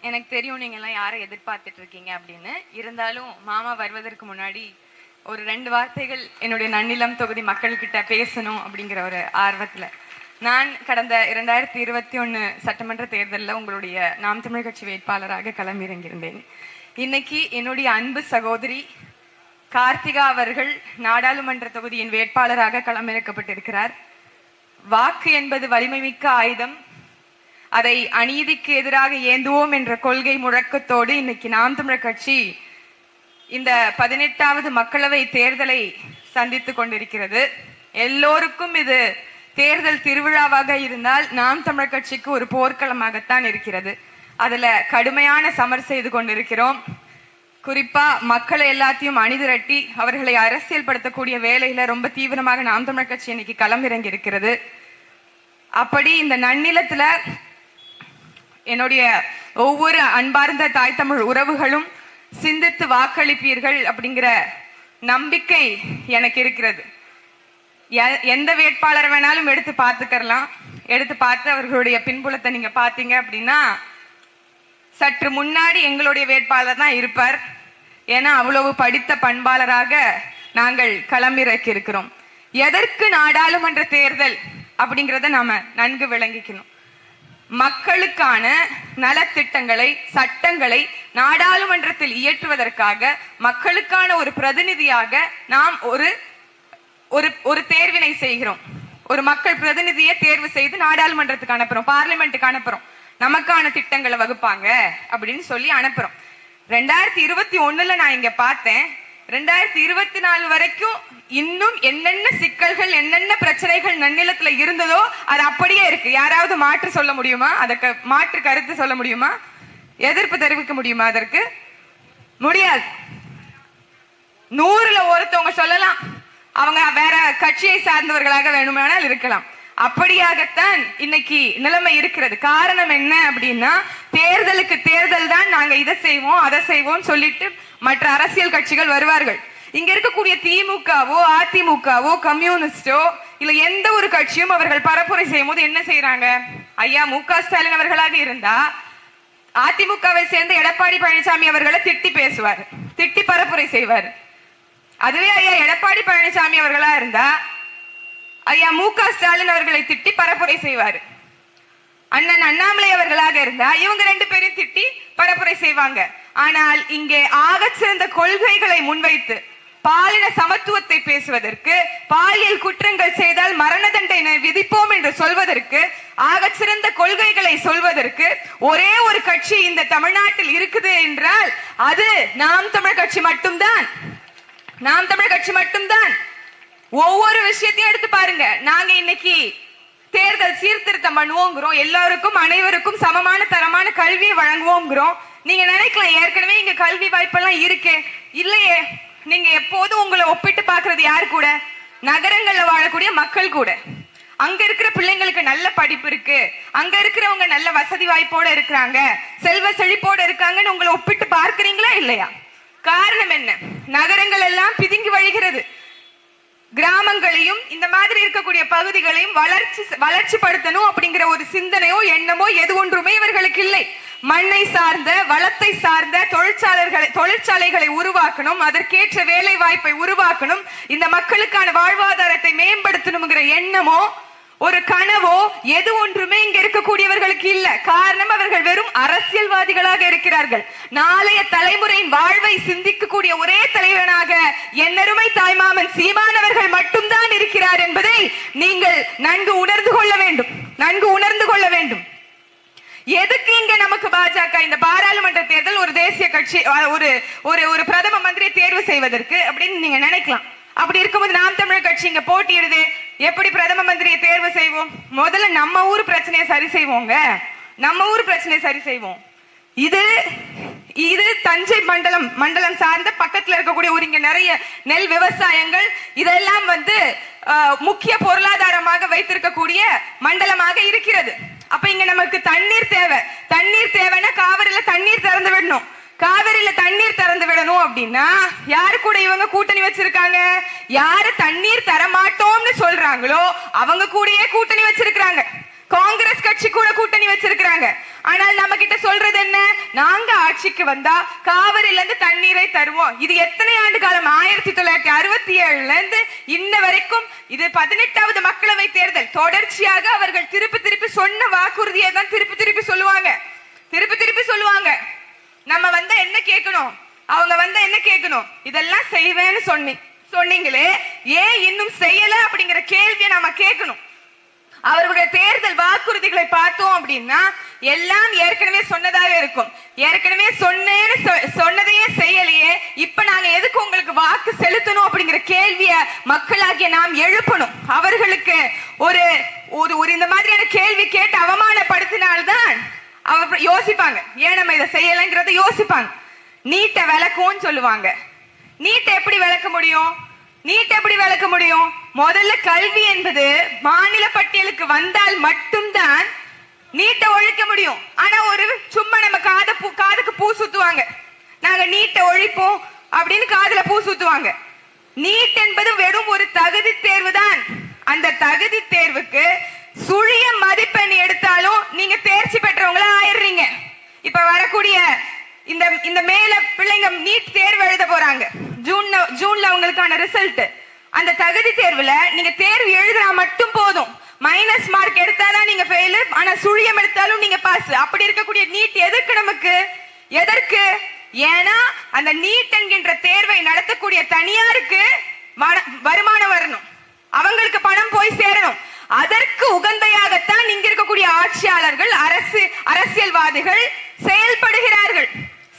எனக்கு தெரியும் நீங்க எல்லாம் யாரை எதிர்பார்த்துட்டு இருக்கீங்க அப்படின்னு. இருந்தாலும் மாமா வருவதற்கு முன்னாடி ஒரு 2 வார்த்தைகள் என்னுடைய நன்னிலம் தொகுதி மக்கள்கிட்ட பேசணும் அப்படிங்கிற ஒரு ஆர்வத்துல நான் கடந்த 2021 சட்டமன்ற தேர்தலில் உங்களுடைய நாம் தமிழ் கட்சி வேட்பாளராக களமிறங்கியிருந்தேன். இன்னைக்கு என்னுடைய அன்பு சகோதரி கார்த்திகா அவர்கள் நாடாளுமன்ற தொகுதியின் வேட்பாளராக களமிறக்கப்பட்டிருக்கிறார். வாக்கு என்பது வலிமை மிக்க ஆயுதம். அதை அநீதிக்கு எதிராக ஏந்துவோம் என்ற கொள்கை முழக்கத்தோடு இன்னைக்கு நாம் தமிழர் கட்சி இந்த 18வது மக்களவை தேர்தலை சந்தித்துக் கொண்டிருக்கிறது. எல்லோருக்கும் இது தேர்தல் திருவிழாவாக இருந்தால் நாம் தமிழர் கட்சிக்கு ஒரு போர்க்களமாகத்தான் இருக்கிறது. அதுல கடுமையான சமர் செய்து கொண்டிருக்கிறோம். குறிப்பா மக்களை எல்லாத்தையும் அணிதிரட்டி அவர்களை அரசியல் படுத்தக்கூடிய வேலையில ரொம்ப தீவிரமாக நாம் தமிழர் கட்சி இன்னைக்கு களமிறங்கி இருக்கிறது. அப்படி இந்த நன்னிலத்துல என்னுடைய ஒவ்வொரு அன்பார்ந்த தாய் தமிழ் உறவுகளும் சிந்தித்து வாக்களிப்பீர்கள் அப்படிங்கிற நம்பிக்கை எனக்கு இருக்கிறது. எந்த வேட்பாளர் வேணாலும் எடுத்து பார்த்துக்கலாம். எடுத்து பார்த்து அவர்களுடைய பின்புலத்தை நீங்க பாத்தீங்க அப்படின்னா சற்று முன்னாடி எங்களுடைய வேட்பாளர் தான் இருப்பார். ஏன்னா அவ்வளவு படித்த பண்பாளராக நாங்கள் களமிறக்கி இருக்கிறோம். எதற்கு நாடாளுமன்ற தேர்தல் அப்படிங்கிறத நாம நன்கு விளங்கிக்கணும். மக்களுக்கான நலத்திட்டங்களை சட்டங்களை நாடாளுமன்றத்தில் இயற்றுவதற்காக மக்களுக்கான ஒரு பிரதிநிதியாக நாம் ஒரு தேர்வினை செய்கிறோம். ஒரு மக்கள் பிரதிநிதியை தேர்வு செய்து நாடாளுமன்றத்துக்கு அனுப்புறோம், பார்லிமெண்ட்டுக்கு அனுப்புறோம். நமக்கான திட்டங்களை வகுப்பாங்க அப்படின்னு சொல்லி அனுப்புறோம். 2021 நான் இங்க பார்த்தேன். 2024 வரைக்கும் இன்னும் என்னென்ன சிக்கல்கள் என்னென்ன பிரச்சனைகள் நன்னிலத்துல இருந்ததோ அது அப்படியே இருக்கு. யாராவது மாற்று சொல்ல முடியுமா? அதற்கு மாற்று கருத்து சொல்ல முடியுமா? எதிர்ப்பு தெரிவிக்க முடியுமா? அதற்கு முடியாது. 100ல ஒருத்தவங்க சொல்லலாம், அவங்க வேற கட்சியை சார்ந்தவர்களாக வேணுமானால் இருக்கலாம். அப்படியாகத்தான் இன்னைக்கு நிலைமை இருக்கிறது. காரணம் என்ன அப்படின்னா தேர்தலுக்கு தேர்தல் தான் நாங்க இதை செய்வோம் அதை செய்வோம் சொல்லிட்டு மற்ற அரசியல் கட்சிகள் வருவார்கள். இங்க இருக்கக்கூடிய திமுகவோ அதிமுகவோ கம்யூனிஸ்டோ இல்ல எந்த ஒரு கட்சியும் அவர்கள் பரப்புரை செய்யும் போது என்ன செய்யறாங்க? ஐயா மு.க. ஸ்டாலின் அவர்களாக இருந்தா அதிமுகவை சேர்ந்த எடப்பாடி பழனிசாமி அவர்களை திட்டி பேசுவார், திட்டி பரப்புரை செய்வார். அதுவே ஐயா எடப்பாடி பழனிசாமி அவர்களா இருந்தா ஐயா மு.க. ஸ்டாலின் அவர்களை திட்டி பரப்புரை செய்வார். அண்ணன் அண்ணாமலை அவர்களாக இருந்தா இவங்க 2 பேரையும் திட்டி பரப்புரை செய்வாங்க. ஆனால் இங்கே ஆகச்சிறந்த கொள்கைகளை முன்வைத்து பாலின சமத்துவத்தை பேசுவதற்கு, பாலியல் குற்றங்கள் செய்தால் மரண தண்டனை விதிப்போம் என்று சொல்வதற்கு, ஆகச்சிறந்த கொள்கைகளை சொல்வதற்கு ஒரே ஒரு கட்சி இந்த தமிழ்நாட்டில் இருக்குது என்றால் அது நாம் தமிழ் கட்சி மட்டும்தான். நாம் தமிழ் கட்சி மட்டும்தான். ஒவ்வொரு விஷயத்தையும் எடுத்து பாருங்க. நாங்க இன்னைக்கு தேர்தல் சீர்திருத்தம் பண்ணுவோங்கிறோம், எல்லாருக்கும் அனைவருக்கும் சமமான தரமான கல்வியை வழங்குவோங்கிறோம். நீங்க நினைக்கலாம் ஏற்கனவே இங்க கல்வி வாய்ப்பெல்லாம் இருக்கே. இல்லையே. நீங்க எப்போதும் உங்களை ஒப்பிட்டு பாக்குறது யாரு கூட? நகரங்கள்ல வாழக்கூடிய மக்கள் கூட. அங்க இருக்கிற பிள்ளைங்களுக்கு நல்ல படிப்பு இருக்கு, அங்க இருக்கிறவங்க நல்ல வசதி வாய்ப்போட இருக்கிறாங்க, செல்வ செழிப்போட இருக்காங்கன்னு உங்களை ஒப்பிட்டு பார்க்கிறீங்களா இல்லையா? காரணம் என்ன? நகரங்கள் எல்லாம் பிதுங்கி வழிகிறது. கிராமங்களையும் இந்த மாதிரி இருக்கக்கூடிய பகுதிகளையும் வளர்ச்சி படுத்தணும் அப்படிங்கிற ஒரு சிந்தனையோ எண்ணமோ எது ஒன்றுமே இவர்களுக்கு இல்லை. மண்ணை சார்ந்த வளத்தை சார்ந்த தொழிற்சாலைகளை உருவாக்கணும், அதற்கேற்ற வேலை வாய்ப்பை உருவாக்கணும், இந்த மக்களுக்கான வாழ்வாதாரத்தை மேம்படுத்தணுங்கிற எண்ணமோ ஒரு கனவோ எது ஒன்றுமே இங்க இருக்கக்கூடியவர்களுக்கு இல்ல. காரணம் அவர்கள் வெறும் அரசியல்வாதிகளாக இருக்கிறார்கள். நாளைய தலைமுறையின் வாழ்வை சிந்திக்கக்கூடிய ஒரே தலைவனாக என்னருமை தாய்மாமன் சீமானவர்கள் மட்டும்தான் இருக்கிறார் என்பதை நீங்கள் நன்கு உணர்ந்து கொள்ள வேண்டும், நன்கு உணர்ந்து கொள்ள வேண்டும். எதுக்கு இங்க நமக்கு பாஜக இந்த பாராளுமன்ற தேர்தல் ஒரு தேசிய கட்சி ஒரு பிரதம மந்திரியை தேர்வு செய்வதற்கு அப்படின்னு நீங்க நினைக்கலாம். அப்படி இருக்கும்போது நாம் தமிழர் கட்சி இங்க போட்டியிடுது. எப்படி பிரதம மந்திரியை தேர்வு செய்வோம்? முதல்ல நம்ம ஊர் பிரச்சனையை சரி செய்வோங்க, நம்ம ஊர் பிரச்சனையை சரி செய்வோம். இது தஞ்சை மண்டலம் சார்ந்த பக்கத்துல இருக்கக்கூடிய ஒரு இங்க நிறைய நெல் விவசாயங்கள் இதெல்லாம் முக்கிய பொருளாதாரமாக வைத்திருக்கக்கூடிய மண்டலமாக இருக்கிறது. அப்ப இங்க நமக்கு தண்ணீர் தேவை. தண்ணீர் தேவைன்னா காவிரியில தண்ணீர் திறந்து விடணும். காவிரியில தண்ணீர் திறந்து விடணும் அப்படின்னா யாரு கூட இவங்க கூட்டணி வச்சிருக்காங்க? யாரு தண்ணீர் தரமாட்டோம்னு சொல்றாங்களோ அவங்க கூடயே கூட்டணி வச்சிருக்காங்க. காங்கிரஸ் கட்சி கூட கூட்டணி வச்சிருக்காங்க. ஆனால் நம்ம கிட்ட சொல்றது என்ன? நாங்க ஆட்சிக்கு வந்தா காவிரியில இருந்து தண்ணீரை தருவோம். இது எத்தனை ஆண்டு காலம்? 1967ல இருந்து இன்ன வரைக்கும் இது 18வது மக்களவை தேர்தல். தொடர்ச்சியாக அவர்கள் திருப்பி திருப்பி சொன்ன வாக்குறுதியை தான் திருப்பி திருப்பி சொல்லுவாங்க. நம்ம வந்தா என்ன கேட்கணும்? அவங்க வந்தா என்ன கேட்கணும்? இதெல்லாம் செய்வேன்னு சொன்னீங்களே, ஏன் இன்னும் செய்யல அப்படிங்கிற கேள்வியை நாம கேட்கணும். அவர்களுடைய தேர்தல் வாக்குறுதிகளை பார்த்தோம் அப்படின்னா எல்லாம் ஏற்கனவே சொன்னதாக இருக்கும். ஏற்கனவே சொன்னதையே செய்யலையே, இப்ப நாங்க எதுக்கு உங்களுக்கு வாக்கு செலுத்தணும் அப்படிங்கிற கேள்விய மக்களாகிய நாம் எழுப்பணும். அவர்களுக்கு ஒரு ஒரு இந்த மாதிரியான கேள்வி கேட்டு அவமானப்படுத்தினால்தான் அவர் யோசிப்பாங்க, ஏன் நம்ம இதை செய்யலைங்கிறத யோசிப்பாங்க. நீட்டை விளக்கும்னு சொல்லுவாங்க. நீட்டை எப்படி விளக்க முடியும்? முதல்ல கல்வி என்பது மாநில பட்டியலுக்கு வந்தால் மட்டும்தான் நீட்டை ஒழிக்க முடியும். ஆனா ஒரு சும்மா நம்ம காதுக்கு பூ சுத்துவாங்க, நாங்க நீட்டை ஒழிப்போம் அப்படின்னு காதுல பூ சுத்துவாங்க. நீட் என்பது வெறும் ஒரு தகுதி தேர்வு தான். அந்த தகுதி தேர்வுக்கு சுழிய மதிப்பெண் எடுத்தாலும் நீங்க தேர்ச்சி பெற்றவங்களா ஆயிடுறீங்க. இப்ப வரக்கூடிய இந்த மேல பிள்ளைங்க நீட் தேர்வு எழுத போறாங்க. ஜூன்ல அவங்களுக்கான ரிசல்ட். அந்த தகுதி தேர்வுல நீங்க தேர்வு எழுதினா மட்டும் போதும். மைனஸ் மார்க் எடுத்தாதான் நீங்க ஃபெயில், ஆனா சுழியம் எடுத்தாலும் நீங்க பாஸ். அப்படி இருக்கக்கூடிய நீட் எதுக்கு நமக்கு? எதற்கு? ஏன்னா அந்த நீட் என்கின்ற தேர்வை நடத்தக்கூடிய தனியாருக்கு வருமானம் வரணும், அவங்களுக்கு பணம் போய் சேரணும். அதற்கு உகந்தையாகத்தான் இங்க இருக்கக்கூடிய ஆட்சியாளர்கள், அரசியல்வாதிகள்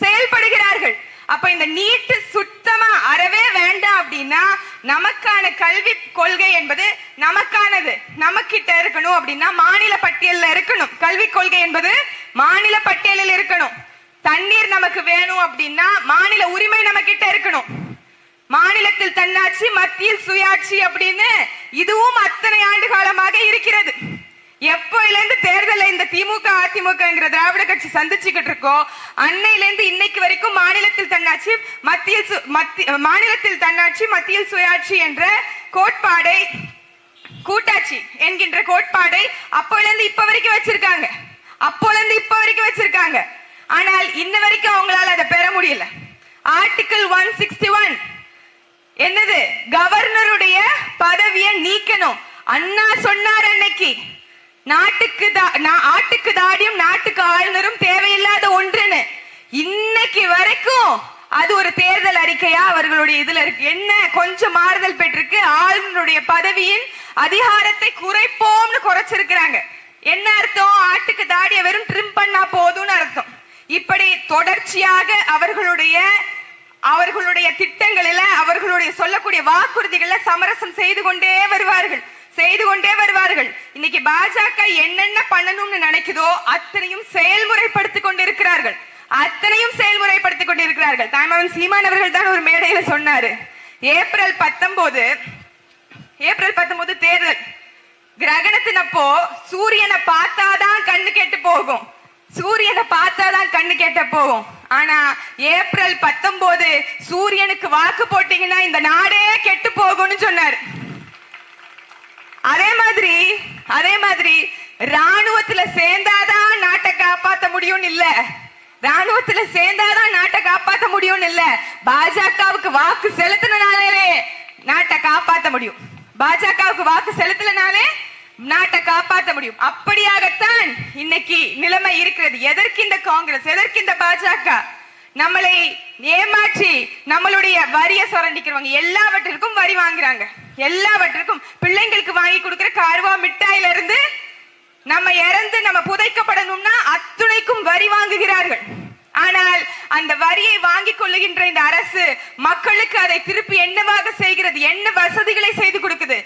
செயல்படுகிறார்கள். அப்ப இந்த நீட் சுத்தமா அறவே வேண்டாம் அப்படின்னா நமக்கான கல்வி கொள்கை என்பது நமக்கானது, நமக்கிட்ட இருக்கணும். அப்படின்னா மாநில பட்டியல்ல இருக்கணும். கல்வி கொள்கை என்பது மாநில பட்டியலில் இருக்கணும். தண்ணீர் நமக்கு வேணும் அப்படின்னா மாநில உரிமை நம்ம கிட்ட இருக்கணும். மாநிலத்தில் தன்னாட்சி, மத்தியில் சுயாட்சி அப்படின்னு இதுவும் அத்தனை ஆண்டு காலமாக இருக்கிறது. எப்போயிலிருந்து தேர்தல இந்த திமுக அதிமுக திராவிட கட்சி சந்திச்சுக்கிட்டு இருக்கோம், அன்னையில இருந்து இன்னைக்கு வரைக்கும் மாநிலத்தில் தன்னாட்சி, மத்தியில் சுயாட்சி என்ற கோட்பாடை, கூட்டாட்சி என்கின்ற கோட்பாடை அப்போயிலிருந்து இப்ப வரைக்கும் வச்சிருக்காங்க. ஆனால் இன்ன வரைக்கும் அவங்களால அதை பெற முடியல. ஆர்டிகிள் 161 என்னது? கவர்னருடைய பதவியை நீக்கணும். அண்ணா சொன்னார் அன்னைக்கு, ஆட்டுக்கு தாடியும் நாட்டுக்கு ஆளுநரும் தேவையில்லாத ஒன்றுன்னு. இன்னைக்கு வரைக்கும் அது ஒரு தேர்தல் அறிக்கையா அவர்களுடைய இதுல இருக்கு. என்ன கொஞ்சம் மாறுதல் பெற்றிருக்கு? ஆளுநருடைய பதவியின் அதிகாரத்தை குறைப்போம்னு குறைச்சிருக்கிறாங்க. என்ன அர்த்தம்? ஆட்டுக்கு தாடிய வெறும் ட்ரிம் பண்ணா போதும்னு அர்த்தம். இப்படி தொடர்ச்சியாக அவர்களுடைய திட்டங்களில, அவர்களுடைய சொல்லக்கூடிய வாக்குறுதிகளை சமரசம் செய்து கொண்டே வருவார்கள். இன்னைக்கு பாஜக என்னென்ன பண்ணணும்னு நினைக்குதோ அத்தனையும் செயல்முறைப்படுத்திக் கொண்டிருக்கிறார்கள். தாய்மாமன் சீமான் அவர்கள் தான் ஒரு மேடையில சொன்னாரு, ஏப்ரல் 19 தேர்தல் கிரகணத்தினப்போ சூரியனை பார்த்தாதான் கண்ணு கெட்ட போகும். ஆனா ஏப்ரல் 19 சூரியனுக்கு வாக்கு போட்டீங்கன்னா இந்த நாடே கெட்டு போகும்னு சொன்னார். அதே மாதிரி ராணுவத்துல சேர்ந்தாதான் நாட்டை காப்பாத்த முடியும் இல்ல, பாஜகவுக்கு வாக்கு செலுத்தினாலே நாட்டை காப்பாத்த முடியும். அப்படியாகத்தான் இன்னைக்கு நிலைமை இருக்கிறது. எதற்கு இந்த காங்கிரஸ், எதற்கு இந்த பாஜக? நம்மளை ஏமாற்றி நம்மளுடைய வரிய சுரண்டிக்கிறவங்க. எல்லாவற்றிற்கும் வரி வாங்குறாங்க. பிள்ளைங்களுக்கு வாங்கி கொடுக்கிற கார்வா மிட்டாயில இருந்து நம்ம இறந்து நம்ம புதைக்கப்படணும்னா அத்துணைக்கும் வரி வாங்குகிறார்கள். ஆனால் அந்த வரியை வாங்கிக் கொள்ளுகின்ற இந்த அரசு மக்களுக்கு அதை திருப்பி என்னவாக செய்கிறது? என்ன வசதிகளை செய்து கொடுக்குது?